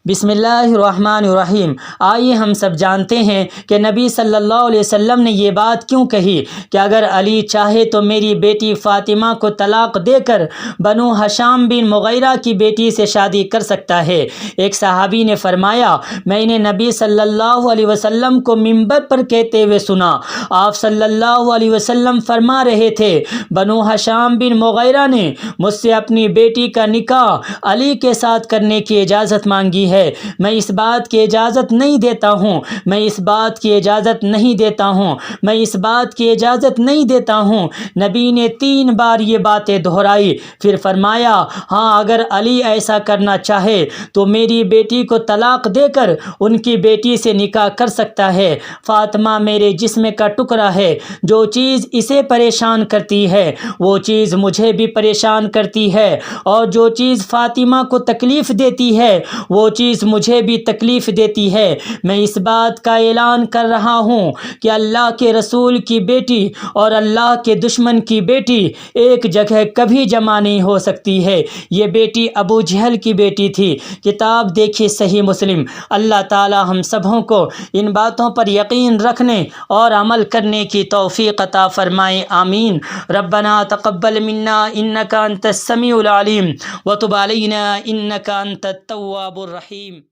بسم اللہ الرحمن الرحیم۔ آئیے ہم سب جانتے ہیں کہ نبی صلی اللہ علیہ وسلم نے یہ بات کیوں کہی کہ اگر علی چاہے تو میری بیٹی فاطمہ کو طلاق دے کر بنو ہشام بن مغیرہ کی بیٹی سے شادی کر سکتا ہے۔ ایک صحابی نے فرمایا، میں نے نبی صلی اللہ علیہ وسلم کو منبر پر کہتے ہوئے سنا۔ آپ صلی اللہ علیہ وسلم فرما رہے تھے، بنو ہشام بن مغیرہ نے مجھ سے اپنی بیٹی کا نکاح علی کے ساتھ کرنے کی اجازت مانگی ہے۔ میں اس بات کی اجازت نہیں دیتا ہوں، میں اس بات کی اجازت نہیں دیتا ہوں، میں اس بات کی اجازت نہیں دیتا ہوں۔ نبی نے 3 بار یہ باتیں دہرائی، پھر فرمایا، ہاں اگر علی ایسا کرنا چاہے تو میری بیٹی کو طلاق دے کر ان کی بیٹی سے نکاح کر سکتا ہے۔ فاطمہ میرے جسم کا ٹکڑا ہے، جو چیز اسے پریشان کرتی ہے وہ چیز مجھے بھی پریشان کرتی ہے، اور جو چیز فاطمہ کو تکلیف دیتی ہے وہ چیز مجھے بھی تکلیف دیتی ہے۔ میں اس بات کا اعلان کر رہا ہوں کہ اللہ کے رسول کی بیٹی اور اللہ کے دشمن کی بیٹی ایک جگہ کبھی جمع نہیں ہو سکتی ہے۔ یہ بیٹی ابو جہل کی بیٹی تھی۔ کتاب دیکھیے صحیح مسلم۔ اللہ تعالی ہم سبوں کو ان باتوں پر یقین رکھنے اور عمل کرنے کی توفیق عطا فرمائے، آمین۔ ربنا تقبل منا انک انت السمیع العلیم وتب علینا انک انت التواب الرحیم۔